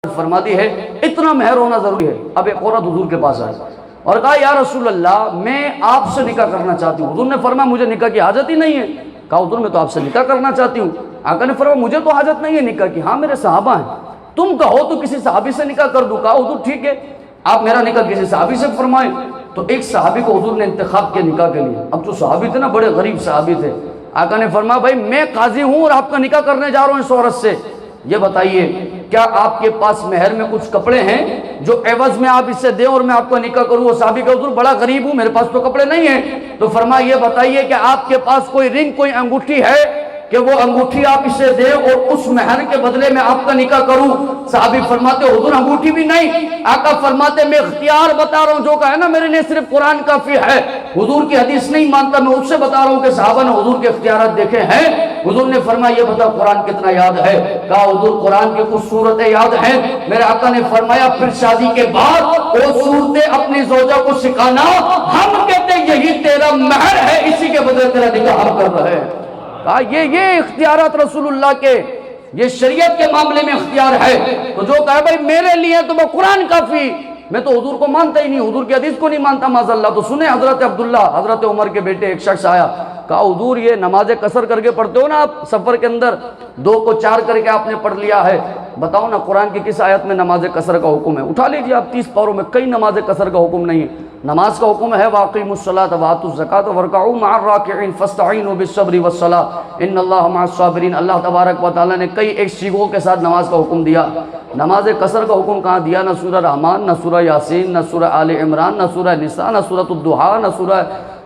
فرماتی ہے اتنا مہر ہونا ضروری ہے۔ اب ایک عورت حضور کے پاس آئی اور کہا یا رسول اللہ میں آپ سے نکاح کرنا چاہتی ہوں۔ حضور نے فرمایا مجھے نکاح کی حاجت ہی نہیں ہے۔ کہا حضور میں تو آپ سے نکاح کرنا چاہتی ہوں۔ آقا نے فرمایا مجھے تو حاجت نہیں ہے نکاح کی، ہاں میرے صحابہ ہیں، تم کہو تو کسی صحابی سے نکاح کر دوں۔ کہا حضور ٹھیک ہے آپ میرا نکاح کسی صحابی سے فرمائیں۔ تو ایک صحابی کو حضور نے انتخاب کیا نکاح کے لیے۔ اب جو صحابی تھے نا بڑے غریب صحابی تھے۔ آقا نے فرمایا بھائی میں قاضی ہوں اور آپ کا نکاح کرنے جا رہا ہوں اس عورت سے، یہ بتائیے کیا آپ کے پاس مہر میں کچھ کپڑے ہیں جو عوض میں آپ اس سے دیں اور میں آپ کا نکاح کروں؟ وہ صحابی کہ حضور بڑا غریب ہوں، میرے پاس تو کپڑے نہیں ہیں۔ تو فرمایا یہ بتائیے کہ آپ کے پاس کوئی رنگ کوئی انگوٹھی ہے کہ وہ انگوٹھی آپ اسے دیں اور اس مہر کے بدلے میں آپ کا نکاح کروں؟ صحابی فرماتے حضور انگوٹھی بھی نہیں۔ آقا فرماتے میں اختیار بتا رہا ہوں، جو کہا ہے نا میرے لیے صرف قرآن کافی ہے، حضور کی حدیث نہیں مانتا، میں اس سے بتا رہا ہوں کہ صحابہ نے حضور کے اختیارات دیکھے ہیں۔ حضور نے فرمایا یہ بتا قرآن کتنا یاد ہے؟ کہا حضور قرآن کی کچھ صورتیں یاد ہیں۔ میرے آقا نے فرمایا پھر شادی کے بعد وہ صورتیں اپنی زوجہ کو سکھانا، ہم کہتے ہیں یہی تیرا مہر ہے، اسی کے بدلے تیرا نکاح ہم کر رہے ہیں۔ کہا یہ اختیارات رسول اللہ کے، یہ شریعت کے معاملے میں اختیار ہے۔ تو جو کہا بھائی میرے لیے تو وہ قرآن کافی، میں تو حضور کو مانتا ہی نہیں، حضور کی حدیث کو نہیں مانتا معاذ اللہ۔ تو سنیں حضرت عبداللہ حضرت عمر کے بیٹے ایک شخص آیا، کہا حضور یہ نماز قصر کر کے پڑھتے ہو نا آپ سفر کے اندر، 2 کو 4 کر کے آپ نے پڑھ لیا ہے، بتاؤ نا قرآن کی کس آیت میں نماز قصر کا حکم ہے؟ اٹھا لیجیے آپ 30 پاروں میں کئی نماز قصر کا حکم نہیں ہے۔ نماز کا حکم ہے وَأَقِیمُوا الصَّلَاةَ وَآتُوا الزَّکَاةَ وَارْکَعُوا مَعَ الرَّاکِعِینَ فَاسْتَعِینُوا بِالصَّبْرِ وَالصَّلَاةِ إِنَّ اللَّهَ مَعَ الصَّابِرِینَ۔ اللہ تبارک و تعالیٰ نے کئی ایک سیغوں کے ساتھ نماز کا حکم دیا۔ نماز قصر کا حکم کہاں دیا؟ نہ سورہ رحمان، نہ سورہ یاسین، نہ سورہ آل عمران، نہ سورہ نساء، نہ سورۃ الضحیٰ، نہ سورہ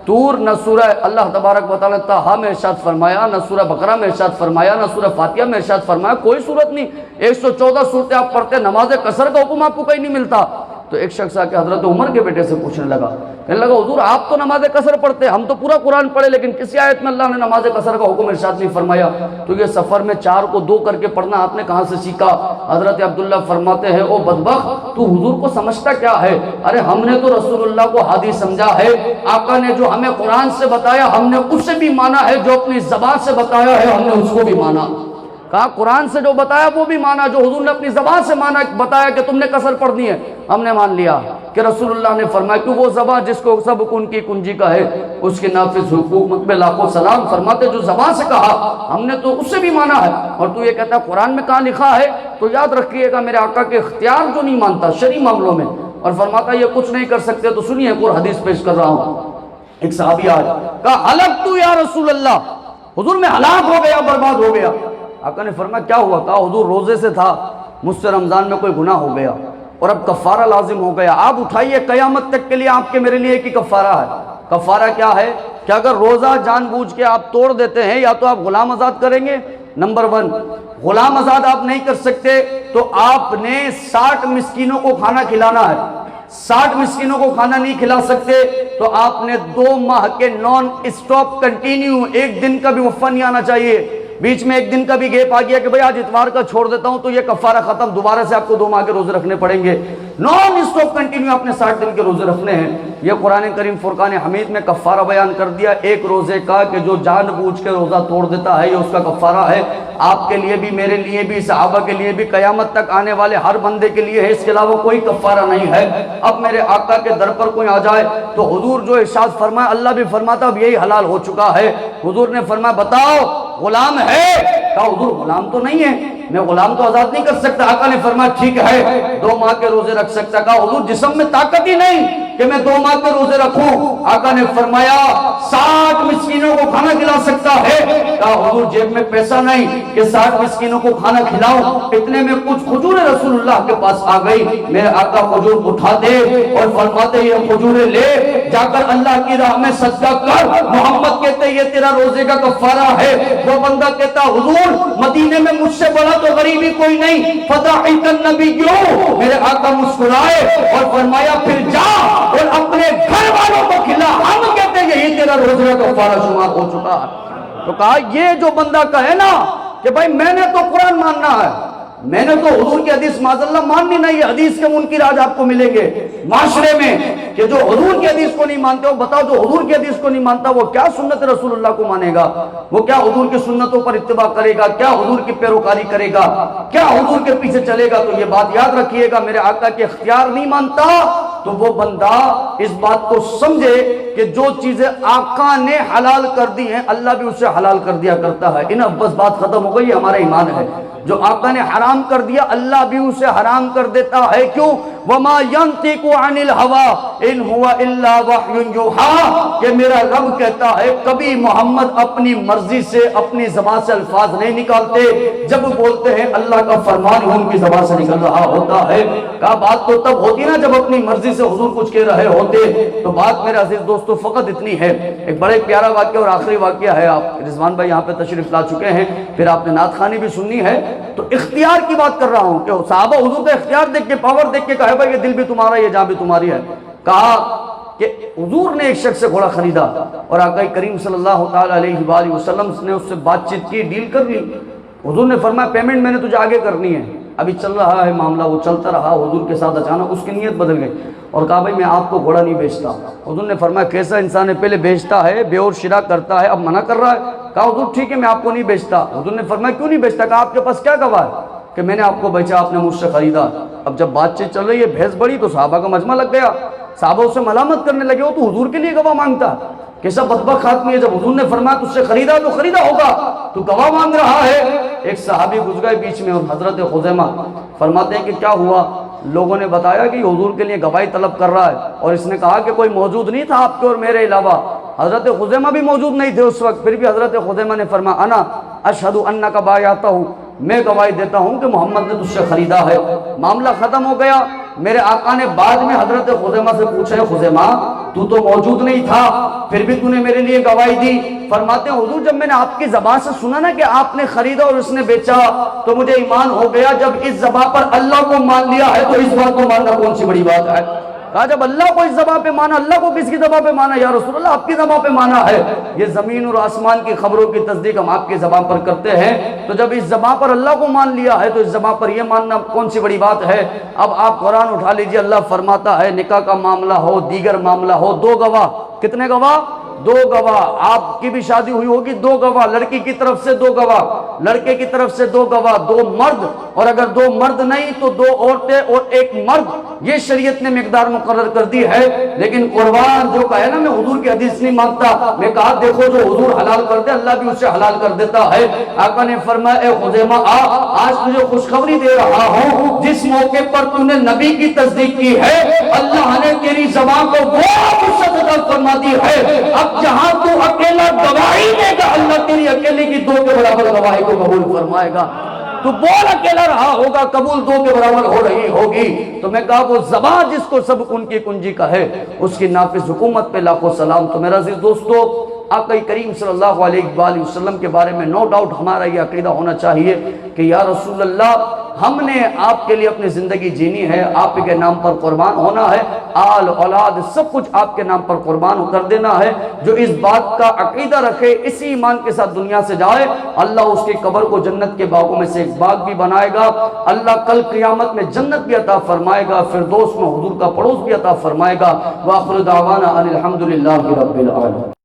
طور، نہ سورہ اللہ تبارک و تعالیٰ طٰہٰ میں ارشاد فرمایا، نہ سورہ بقرہ میں ارشاد فرمایا، نہ سورہ فاتحہ میں ارشاد فرمایا، کوئی صورت نہیں۔ 114 صورتیں آپ پڑھتے، نماز قصر کا حکم آپ کو کہیں نہیں ملتا۔ تو ایک شخص آ کے حضرت عمر کے بیٹے سے پوچھنے لگا، کہنے لگا حضور آپ تو نماز قصر پڑھتے، ہم تو پورا قرآن پڑھے، لیکن کسی آیت میں اللہ نے نماز قصر کا حکم ارشاد نہیں فرمایا، تو یہ سفر میں 4 کو 2 کر کے پڑھنا آپ نے کہاں سے سیکھا؟ حضرت عبداللہ فرماتے ہیں او بدبخت تو حضور کو سمجھتا کیا ہے؟ ارے ہم نے تو رسول اللہ کو ہادی سمجھا ہے، آقا نے جو ہمیں قرآن سے بتایا ہم نے اسے بھی مانا ہے، جو اپنی زبان سے بتایا ہے ہم نے اس کو بھی مانا۔ کہا قرآن سے جو بتایا وہ بھی مانا، جو حضور نے اپنی زبان سے مانا بتایا کہ تم نے قصر پڑھنی ہے ہم نے مان لیا کہ رسول اللہ نے فرمایا کہ وہ زبان جس کو سب کن کی کنجی کا ہے اس کے نافذ حقوق میں لاکھوں سلام۔ فرماتے جو زبان سے کہا ہم نے تو اس سے بھی مانا ہے، اور تو یہ کہتا ہے قرآن میں کہاں لکھا ہے؟ تو یاد رکھیے گا میرے آقا کے اختیار جو نہیں مانتا شرعی معاملوں میں، اور فرماتا یہ کچھ نہیں کر سکتے۔ تو سنیے ایک اور حدیث پیش کر رہا ہوں۔ ایک صحابی آیا کہا ہلکتو یا رسول اللہ، حضور میں ہلاک ہو گیا، برباد ہو گیا۔ آقا نے فرمایا کیا ہوا؟ کہا حضور روزے سے تھا، مجھ سے رمضان میں کوئی گناہ ہو گیا اور اب کفارہ لازم ہو گیا، آپ اٹھائیے قیامت تک کے لیے آپ کے میرے لیے ایک ہی کفارہ ہے۔ کفارہ کیا ہے کہ اگر روزہ جان بوجھ کے آپ توڑ دیتے ہیں یا تو آپ غلام آزاد کریں گے، نمبر 1 غلام آزاد آپ نہیں کر سکتے تو آپ نے 60 مسکینوں کو کھانا کھلانا ہے، 60 مسکینوں کو کھانا نہیں کھلا سکتے تو آپ نے 2 ماہ کے نان اسٹاپ کنٹینیو، ایک دن کا بھی وقفہ نہیں آنا چاہیے، بیچ میں ایک دن کا بھی گیپ آ گیا کہ بھئی آج اتوار کا چھوڑ دیتا ہوں تو یہ کفارہ ختم، دوبارہ سے آپ کو 2 ماہ کے روزے رکھنے پڑیں گے، نان اسٹاپ کنٹینیو آپ نے 60 دن کے روزے رکھنے ہیں۔ یہ قرآن کریم فرقان حمید میں کفارہ بیان کر دیا ایک روزے کا کہ جو جان بوجھ کے روزہ توڑ دیتا ہے یہ اس کا کفارہ ہے، آپ کے لیے بھی میرے لیے بھی صحابہ کے لیے بھی قیامت تک آنے والے ہر بندے کے لیے ہے، اس کے علاوہ کوئی کفارہ نہیں ہے۔ اب میرے آقا کے در پر کوئی آ جائے تو حضور جو ارشاد فرمایا اللہ بھی فرماتا اب یہی حلال ہو چکا ہے۔ حضور نے فرمایا بتاؤ غلام ہے؟ کہا حضور غلام تو نہیں ہے، میں غلام تو آزاد نہیں کر سکتا۔ آقا نے فرمایا ٹھیک ہے 2 ماہ کے روزے رکھ سکتا۔ کہا حضور جسم میں طاقت ہی نہیں کہ میں 2 ماہ کے روزے رکھوں۔ آقا نے فرمایا 60 مسکینوں کو کھانا کھلا سکتا ہے۔ کہا حضور جیب میں پیسہ نہیں کہ 60 مسکینوں کو کھانا کھلاؤں۔ اتنے میں کچھ کھجوریں رسول اللہ کے پاس آ گئی، میرے آقا کھجور اٹھاتے اور فرماتے یہ کھجوریں لے جا کر اللہ کی راہ میں صدقہ کر، محمد کہتے یہ تیرا روزے کا کفارہ ہے۔ وہ بندہ کہتا حضور مدینے میں مجھ سے بڑا تو غریبی کوئی نہیں، فضحک النبی، میرے آقا مسکرائے اور فرمایا پھر جا اور اپنے گھر والوں کو کھلا، ہم کہتے ہیں یہی تیرا روزے کا کفارہ شمار ہو چکا ہے۔ تو کہا یہ جو بندہ کہے نا کہ بھائی میں نے تو قرآن ماننا ہے، میں نے تو حضور کی حدیث معاذ اللہ ماننی نہیں ہے، حدیث کے منکر آج آپ کو ملیں گے معاشرے میں کہ جو حضور کی حدیث کو نہیں مانتے ہو۔ بتاؤ جو حضور کی حدیث کو نہیں مانتا وہ کیا سنت رسول اللہ کو مانے گا؟ وہ کیا حضور کی سنتوں پر اتباع کرے گا؟ کیا حضور کی پیروکاری کرے گا؟ کیا حضور کے پیچھے چلے گا؟ تو یہ بات یاد رکھیے گا، میرے آقا کے اختیار نہیں مانتا تو وہ بندہ اس بات کو سمجھے کہ جو چیزیں آقا نے حلال کر دی ہیں اللہ بھی اسے حلال کر دیا کرتا ہے۔ بس بات ختم ہو گئی، ہمارا ایمان ہے۔ جو آقا نے حرام کر دیا اللہ بھی اسے حرام کر دیتا ہے۔ کیوں؟ وَمَا يَنْطِقُ عَنِ الْهَوَىٰ إِنْ هُوَ إِلَّا وَحْيٌ يُوحَىٰ کہ میرا رب کہتا ہے کبھی محمد اپنی مرضی سے اپنی زبان سے الفاظ نہیں نکالتے، جب بولتے ہیں اللہ کا فرمان ان کی زبان سے نکل رہا ہوتا ہے۔ کہا بات تو تب ہوتی نا جب اپنی مرضی سے حضور کچھ کہہ رہے ہوتے۔ تو بات میرے عزیز دوستو فقط اتنی ہے۔ ایک بڑے پیارا واقعہ اور آخری واقعہ ہے، آپ رضوان بھائی یہاں پہ تشریف لا چکے ہیں، پھر آپ نے نعت خوانی بھی سننی ہے۔ تو اختیار کی بات کر رہا ہوں کہ صحابہ حضور کا اختیار دیکھ کے، پاور دیکھ کے کہا بھائی یہ دل بھی تمہارا، یہ جان بھی تمہاری ہے۔ کہا کہ حضور نے ایک شخص سے گھوڑا خریدا اور آقا کریم صلی اللہ تعالی علیہ وآلہ وسلم نے اس سے بات چیت کی، ڈیل کر لی۔ حضور نے فرمایا پیمنٹ میں نے تجھے آگے کرنی ہے۔ ابھی چل رہا ہے معاملہ، وہ چلتا رہا، حضور کے ساتھ اچانک اس کی نیت بدل گئی اور کہا بھائی میں آپ کو گھوڑا نہیں بیچتا۔ حضور نے فرمایا کیسا انسان ہے، پہلے بیچتا ہے، بے اور شرا کرتا ہے، اب منع کر رہا ہے۔ کہا حضور ٹھیک ہے میں آپ کو نہیں بیچتا۔ حضور نے فرمایا کیوں نہیں بیچتا؟ کہا آپ کے پاس کیا گواہ ہے کہ میں نے آپ کو بیچا، آپ نے مجھ سے خریدا؟ اب جب بات چیت چل رہی ہے، بحث بڑی، تو صحابہ کا مجمع لگ گیا، صحابہ اسے ملامت کرنے لگے، وہ تو حضور کے لیے گواہ مانگتا، کیسا بدبخت آدمی ہے، جب حضور نے فرمایا تجھ سے خریدا تو خریدا ہوگا، تو گواہ مانگ رہا ہے۔ ایک صحابی گھس گئے بیچ میں اور حضرت خزیمہ فرماتے ہیں کہ کیا ہوا؟ لوگوں نے بتایا کہ حضور کے لیے گواہی طلب کر رہا ہے، اور اس نے کہا کہ کوئی موجود نہیں تھا آپ کے اور میرے علاوہ۔ حضرت خزیمہ بھی موجود نہیں تھے اس وقت، پھر بھی حضرت خزیمہ نے فرمایا انا اشہد انک بایعتہ، میں گواہی دیتا ہوں کہ محمد نے تجھ سے خریدا ہے۔ معاملہ ختم ہو گیا۔ میرے آقا نے بعد میں حضرت خزیمہ سے پوچھا خزیمہ تو موجود نہیں تھا پھر بھی تو نے میرے لیے گواہی دی؟ فرماتے ہیں حضور جب میں نے آپ کی زبان سے سنا نا کہ آپ نے خریدا اور اس نے بیچا تو مجھے ایمان ہو گیا۔ جب اس زبان پر اللہ کو مان لیا ہے تو اس بات کو ماننا کون سی بڑی بات ہے؟ کہا جب اللہ کو اس زبان پہ مانا، اللہ کو کس کی زبان پہ مانا؟ یا رسول اللہ آپ کی زبان پہ مانا ہے۔ یہ زمین اور آسمان کی خبروں کی تصدیق ہم آپ کی زبان پر کرتے ہیں، تو جب اس زبان پر اللہ کو مان لیا ہے تو اس زبان پر یہ ماننا کون سی بڑی بات ہے؟ اب آپ قرآن اٹھا لیجئے، اللہ فرماتا ہے نکاح کا معاملہ ہو، دیگر معاملہ ہو، دو گواہ۔ کتنے گواہ؟ دو گواہ۔ آپ کی بھی شادی ہوئی ہوگی، دو گواہ، لڑکی کی طرف سے دو گواہ، لڑکے کی طرف سے دو گواہ، دو مرد، اور اگر دو مرد نہیں تو دو عورتیں اور ایک مرد۔ یہ شریعت نے مقدار مقرر کر دی ہے۔ لیکن قربان جو کہے نا میں حضور کی حدیث نہیں مانتا، میں کہا دیکھو جو حضور حلال کر دے اللہ بھی اسے حلال کر دیتا ہے۔ آقا نے فرمایا اے خزیمہ آج تجھے خوشخبری دے رہا ہوں، جس موقع پر تو نے نبی کی تصدیق کی ہے اللہ نے تیری زبان کو وہ وسعت عطا فرما دی ہے۔ اب جہاں تو اکیلا گواہی دے گا اللہ تیری اکیلے کی دو کے برابر گواہی کو قبول فرمائے گا۔ تو بول اکیلا رہا ہوگا، قبول دو کے برابر ہو رہی ہوگی۔ تو میں کہا وہ زبان جس کو سب ان کی کنجی کا ہے اس کی نافذ حکومت پہ لاکھوں سلام۔ تو میرا عزیز دوستو آقا کریم صلی اللہ علیہ وآلہ وسلم کے بارے میں نو ڈاؤٹ ہمارا یہ عقیدہ ہونا چاہیے کہ یا رسول اللہ ہم نے آپ کے لیے اپنی زندگی جینی ہے، آپ کے نام پر قربان ہونا ہے، آل اولاد سب کچھ آپ کے نام پر قربان کر دینا ہے۔ جو اس بات کا عقیدہ رکھے اسی ایمان کے ساتھ دنیا سے جائے اللہ اس کی قبر کو جنت کے باغوں میں سے ایک باغ بھی بنائے گا، اللہ کل قیامت میں جنت بھی عطا فرمائے گا، فردوس میں حضور کا پڑوس بھی عطا فرمائے گا۔ وآخر دعوانا ان الحمدللہ رب العالمین۔